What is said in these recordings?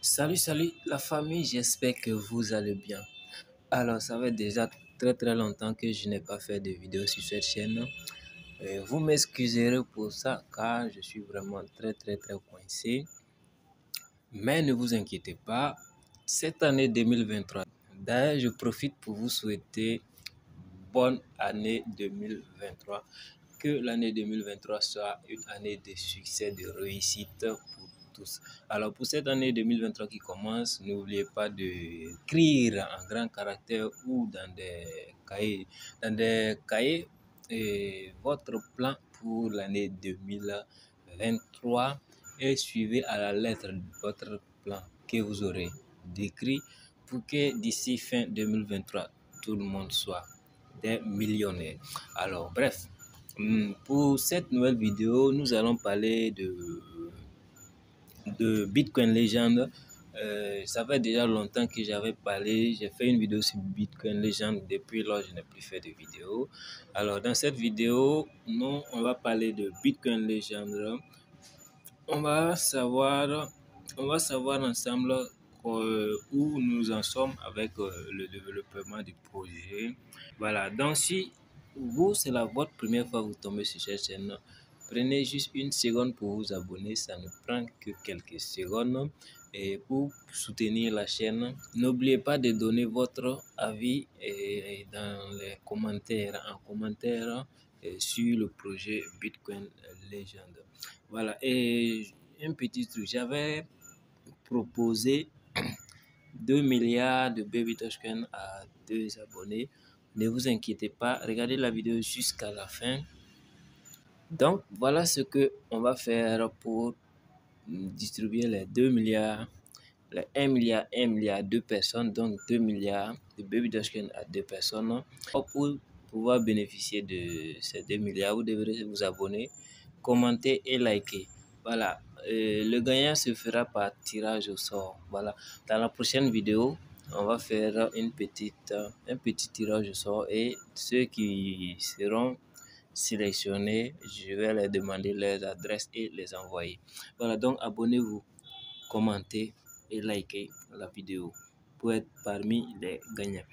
Salut la famille, j'espère que vous allez bien. Alors, ça fait déjà très longtemps que je n'ai pas fait de vidéo sur cette chaîne. Vous m'excuserez pour ça car je suis vraiment très coincé. Mais ne vous inquiétez pas, cette année 2023, d'ailleurs, je profite pour vous souhaiter bonne année 2023. Que l'année 2023 soit une année de succès, de réussite pour tous. Alors pour cette année 2023 qui commence, n'oubliez pas d'écrire en grand caractère ou dans des cahiers votre plan pour l'année 2023 et suivez à la lettre votre plan que vous aurez décrit pour que d'ici fin 2023, tout le monde soit des millionnaires. Alors bref, pour cette nouvelle vidéo, nous allons parler de Bitcoin Legend. Ça fait déjà longtemps que j'avais parlé, j'ai fait une vidéo sur Bitcoin Legend, depuis lors je n'ai plus fait de vidéo. Alors dans cette vidéo, on va parler de Bitcoin Legend. On va savoir ensemble où nous en sommes avec le développement du projet. Voilà, donc si vous, c'est votre première fois que vous tombez sur cette chaîne, prenez juste une seconde pour vous abonner, ça ne prend que quelques secondes. Et pour soutenir la chaîne, n'oubliez pas de donner votre avis dans les commentaires, sur le projet Bitcoin Legend. Voilà, et un petit truc, j'avais proposé 2 milliards de baby Dogecoin à 2 abonnés. Ne vous inquiétez pas, regardez la vidéo jusqu'à la fin. Donc, voilà ce que on va faire pour distribuer les 2 milliards, les 1 milliard à 2 personnes, donc 2 milliards de baby Dogecoin à 2 personnes. Pour pouvoir bénéficier de ces 2 milliards, vous devrez vous abonner, commenter et liker. Voilà, le gagnant se fera par tirage au sort. Voilà, dans la prochaine vidéo, on va faire un petit tirage au sort et ceux qui seront sélectionnés, je vais leur demander leurs adresses et les envoyer. Voilà, donc abonnez-vous, commentez et likez la vidéo pour être parmi les gagnants.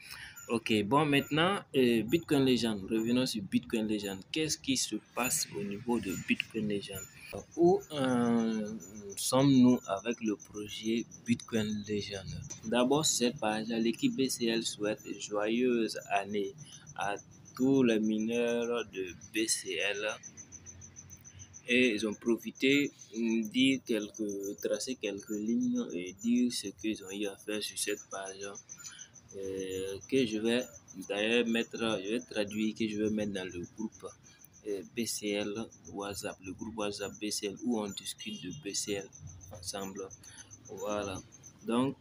Ok, bon, maintenant, Bitcoin Legend. Revenons sur Bitcoin Legend. Qu'est-ce qui se passe au niveau de Bitcoin Legend? Où sommes-nous avec le projet Bitcoin Legend? D'abord, cette page, l'équipe BCL souhaite joyeuse année à tous les mineurs de BCL. Et ils ont profité tracer quelques lignes et dire ce qu'ils ont eu à faire sur cette page. Que je vais d'ailleurs traduire, que je vais mettre dans le groupe BCL WhatsApp, le groupe WhatsApp BCL où on discute de BCL ensemble. Voilà, donc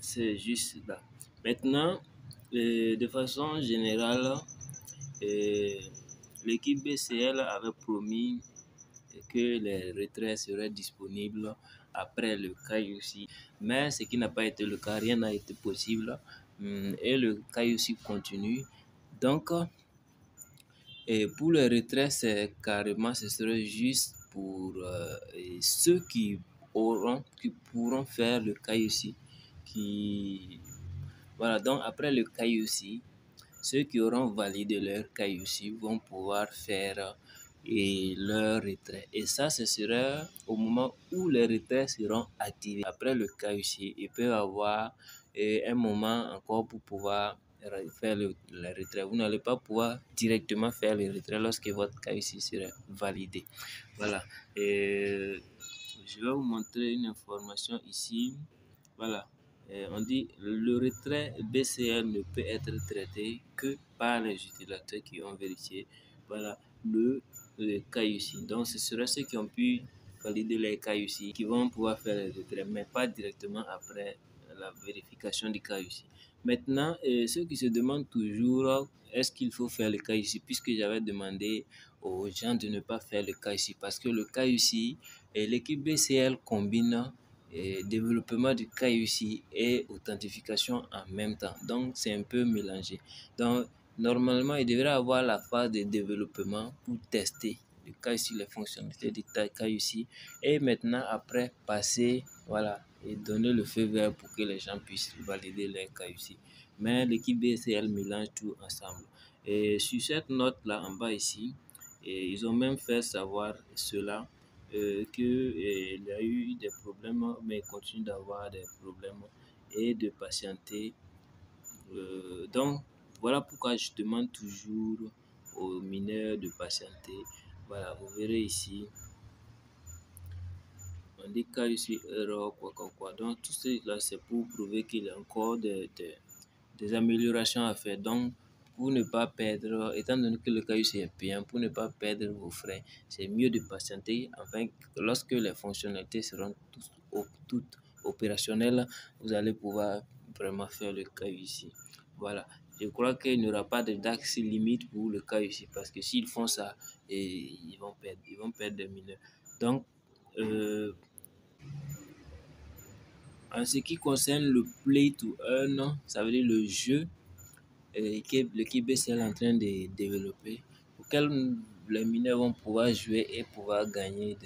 c'est juste là. Maintenant, de façon générale, l'équipe BCL avait promis que les retraits seraient disponibles après le KYC, mais ce qui n'a pas été le cas, rien n'a été possible et le KYC continue. Donc, et pour le retrait, c'est carrément, ce serait juste pour ceux qui pourront faire le KYC. Voilà, donc après le KYC, ceux qui auront validé leur KYC vont pouvoir faire leur retrait. Et ça, ce sera au moment où les retraits seront activés. Après le KYC, il peut y avoir un moment encore pour pouvoir faire le retrait. Vous n'allez pas pouvoir directement faire le retrait lorsque votre KYC sera validé. Voilà. Et je vais vous montrer une information ici. Voilà. On dit le retrait BCL ne peut être traité que par les utilisateurs qui ont vérifié le KYC. Donc, ce sera ceux qui ont pu valider les KYC qui vont pouvoir faire le retrait, mais pas directement après la vérification du KYC. Maintenant, ceux qui se demandent toujours est-ce qu'il faut faire le KYC, puisque j'avais demandé aux gens de ne pas faire le KYC, parce que le KYC et l'équipe BCL combine développement du KYC et authentification en même temps. Donc, c'est un peu mélangé. Donc, normalement, il devrait avoir la phase de développement pour tester le KYC, les fonctionnalités du KYC et maintenant, après, passer Voilà, et donner le feu vert pour que les gens puissent valider leur KUC. Mais l'équipe BCL mélange tout ensemble. Et sur cette note-là, en bas ici, et ils ont même fait savoir cela, qu'il y a eu des problèmes, mais ils continuent d'avoir des problèmes et de patienter. Donc, voilà pourquoi je demande toujours aux mineurs de patienter. Voilà, vous verrez ici, on dit KUC erreur, quoi. Donc, tout cela, c'est pour prouver qu'il y a encore des améliorations à faire. Donc, pour ne pas perdre, étant donné que le KUC est payant, pour ne pas perdre vos frais, c'est mieux de patienter afin que lorsque les fonctionnalités seront toutes opérationnelles, vous allez pouvoir vraiment faire le KUC. Voilà. Je crois qu'il n'y aura pas de date limite pour le KUC parce que s'ils font ça, ils vont perdre des mineurs. Donc, en ce qui concerne le play to earn, ça veut dire le jeu l'équipe BCL est en train de développer, auquel les mineurs vont pouvoir jouer et pouvoir gagner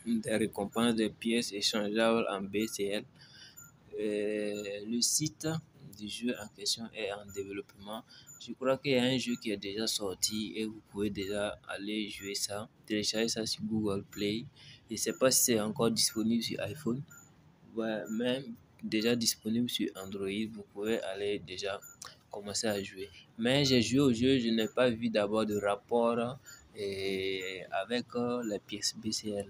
des récompenses, des pièces échangeables en BCL. Le site du jeu en question est en développement. Je crois qu'il y a un jeu qui est déjà sorti et vous pouvez déjà aller jouer ça, télécharger ça sur Google Play. Je ne sais pas si c'est encore disponible sur iPhone, ouais, mais déjà disponible sur Android. Vous pouvez aller déjà commencer à jouer. Mais j'ai joué au jeu, je n'ai pas vu d'abord de rapport avec les pièces BCL.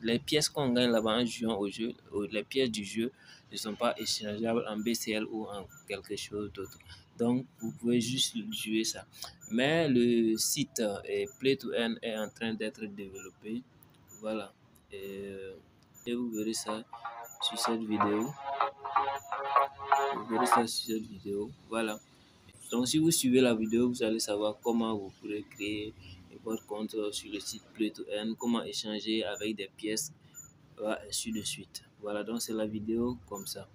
Les pièces qu'on gagne là-bas en jouant au jeu, les pièces du jeu ne sont pas échangeables en BCL ou en quelque chose d'autre. Donc, vous pouvez juste jouer ça. Mais le site Play to Earn est en train d'être développé. Voilà. Et vous verrez ça sur cette vidéo. Vous verrez ça sur cette vidéo. Voilà. Donc, si vous suivez la vidéo, vous allez savoir comment vous pourrez créer votre compte sur le site Play to Earn, comment échanger avec des pièces, et ainsi de suite. Voilà, donc c'est la vidéo comme ça.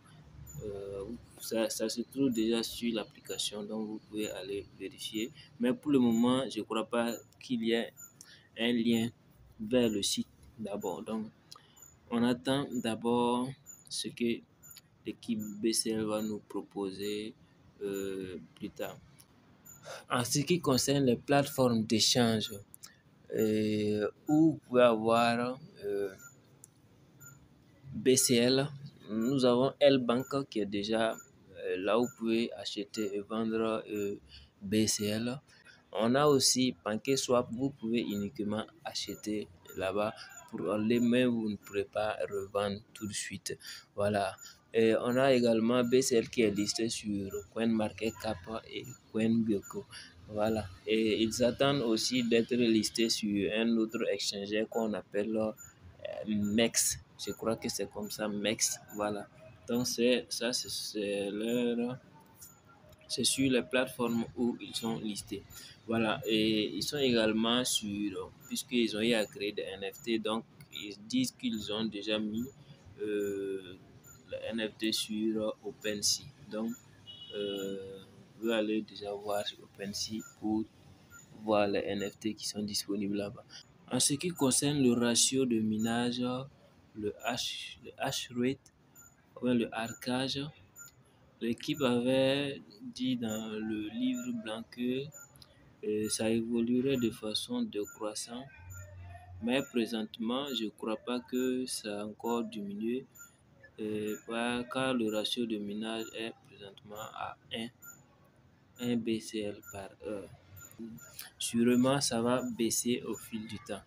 Ça se trouve déjà sur l'application, donc vous pouvez aller vérifier. Mais pour le moment, je ne crois pas qu'il y ait un lien vers le site d'abord. Donc, on attend d'abord ce que l'équipe BCL va nous proposer plus tard. En ce qui concerne les plateformes d'échange, où vous pouvez avoir BCL, nous avons L-Bank qui est déjà là où vous pouvez acheter et vendre BCL. On a aussi PancakeSwap, vous pouvez uniquement acheter là-bas pour aller, mais vous ne pourrez pas revendre tout de suite. Voilà. Et on a également BCL qui est listé sur CoinMarketCap et CoinGecko. Voilà. Et ils attendent aussi d'être listés sur un autre exchange qu'on appelle MEX. Je crois que c'est comme ça, MEX. Voilà. Donc, c'est sur les plateformes où ils sont listés. Voilà, et ils sont également sur, puisqu'ils ont eu à créer des NFT, donc ils disent qu'ils ont déjà mis le NFT sur OpenSea. Donc, vous pouvez aller déjà voir sur OpenSea pour voir les NFT qui sont disponibles là-bas. En ce qui concerne le ratio de minage, le hash rate, ou le harkage, l'équipe avait dit dans le livre blanc que ça évoluerait de façon décroissante, mais présentement, je ne crois pas que ça a encore diminué, car le ratio de minage est présentement à 1 BCL par heure. Sûrement, ça va baisser au fil du temps.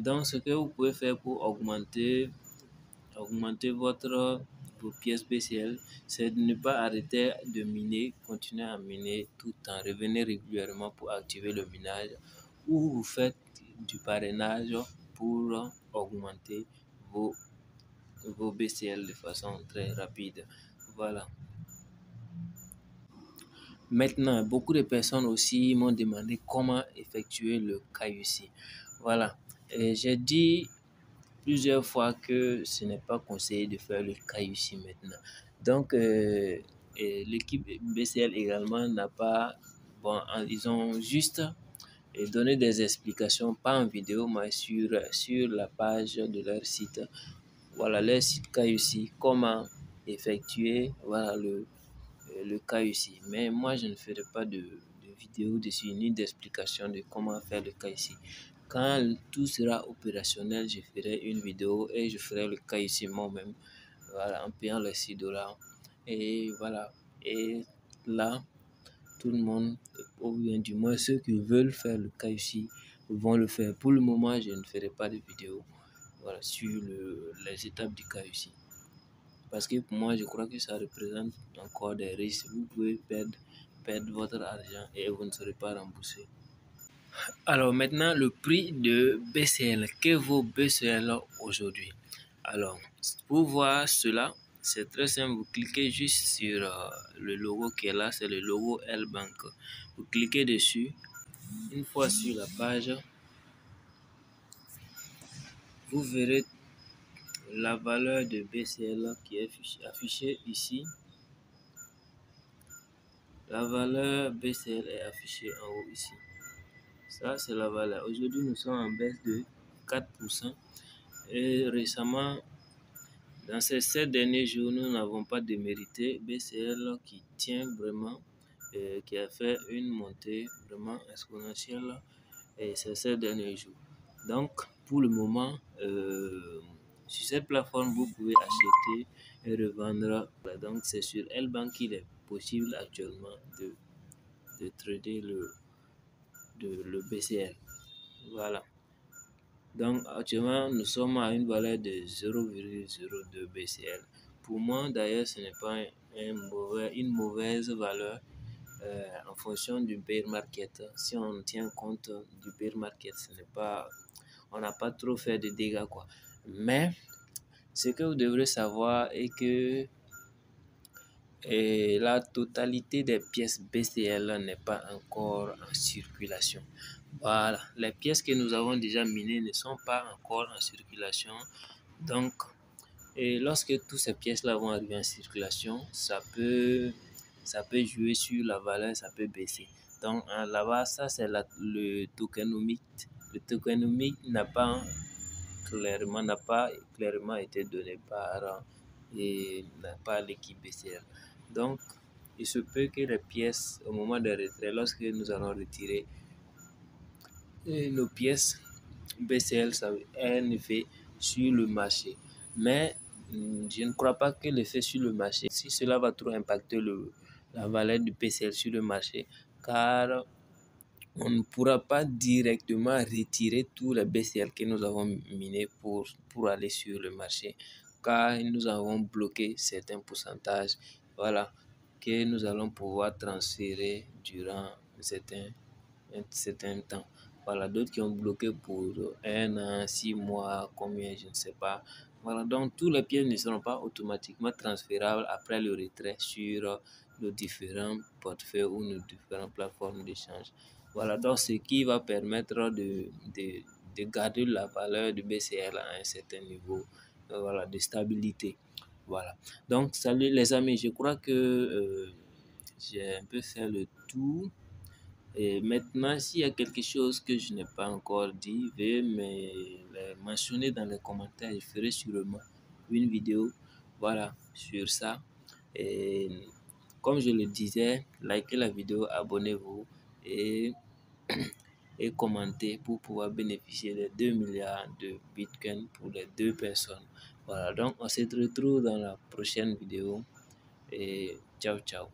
Donc, ce que vous pouvez faire pour augmenter vos pièces BCL, c'est de ne pas arrêter de miner, continuer à miner tout en revenir régulièrement pour activer le minage, ou vous faites du parrainage pour augmenter vos BCL de façon très rapide. Voilà. Maintenant, beaucoup de personnes aussi m'ont demandé comment effectuer le KUC. Voilà. J'ai dit plusieurs fois que ce n'est pas conseillé de faire le KUC maintenant. Donc, l'équipe BCL également n'a pas... Bon, ils ont juste donné des explications, pas en vidéo, mais sur la page de leur site voilà, les sites KUC, comment effectuer voilà, le KUC. Mais moi, je ne ferai pas de vidéo dessus ni d'explication de comment faire le KUC. Quand tout sera opérationnel, je ferai une vidéo et je ferai le KUC moi-même, voilà, en payant les $6. Et voilà, et là, tout le monde, ou bien du moins ceux qui veulent faire le KUC, vont le faire. Pour le moment, je ne ferai pas de vidéo voilà, sur les étapes du KUC. Parce que pour moi, je crois que ça représente encore des risques. Vous pouvez perdre votre argent et vous ne serez pas remboursé. Alors maintenant, le prix de BCL. Que vaut BCL aujourd'hui? Alors, pour voir cela, c'est très simple. Vous cliquez juste sur le logo qui est là, c'est le logo L-Bank. Vous cliquez dessus. Une fois sur la page, vous verrez la valeur de BCL qui est affichée ici. La valeur BCL est affichée en haut ici. Ça, c'est la valeur. Aujourd'hui, nous sommes en baisse de 4%. Et récemment, dans ces 7 derniers jours, nous n'avons pas démérité. BCL qui tient vraiment, qui a fait une montée vraiment exponentielle ces 7 derniers jours. Donc, pour le moment, sur cette plateforme, vous pouvez acheter et revendre. Donc, c'est sur L-Bank qu'il est possible actuellement de trader le BCL. Voilà. Donc, actuellement, nous sommes à une valeur de 0,02 BCL. Pour moi, d'ailleurs, ce n'est pas une mauvaise valeur en fonction du bear market. Si on tient compte du bear market, on n'a pas trop fait de dégâts, quoi. Mais ce que vous devrez savoir est que la totalité des pièces BCL n'est pas encore en circulation. Voilà, les pièces que nous avons déjà minées ne sont pas encore en circulation. Donc, lorsque toutes ces pièces-là vont arriver en circulation, ça peut jouer sur la valeur, ça peut baisser. Donc, là-bas, ça c'est le tokenomique. Le tokenomique n'a pas clairement été donné par l'équipe BCL. Donc, il se peut que les pièces, au moment de retrait, lorsque nous allons retirer nos pièces BCL, ça a un effet sur le marché. Mais je ne crois pas que l'effet sur le marché, si cela va trop impacter la valeur du BCL sur le marché, car on ne pourra pas directement retirer tous les BCL que nous avons minés pour aller sur le marché, car nous avons bloqué certains pourcentages, voilà, que nous allons pouvoir transférer durant un certain temps. Voilà, d'autres qui ont bloqué pour 1 an, 6 mois, combien, je ne sais pas. Voilà, donc tous les pièces ne seront pas automatiquement transférables après le retrait sur nos différents portefeuilles ou nos différentes plateformes d'échange. Voilà, donc ce qui va permettre de garder la valeur du BCL à un certain niveau voilà, de stabilité. Voilà, donc salut les amis, je crois que j'ai un peu fait le tour. Et maintenant, s'il y a quelque chose que je n'ai pas encore dit, veuillez me mentionner dans les commentaires. Je ferai sûrement une vidéo voilà, sur ça. Et comme je le disais, likez la vidéo, abonnez-vous et, et commentez pour pouvoir bénéficier des 2 milliards de Bitcoin pour les 2 personnes. Voilà, donc on se retrouve dans la prochaine vidéo et ciao ciao.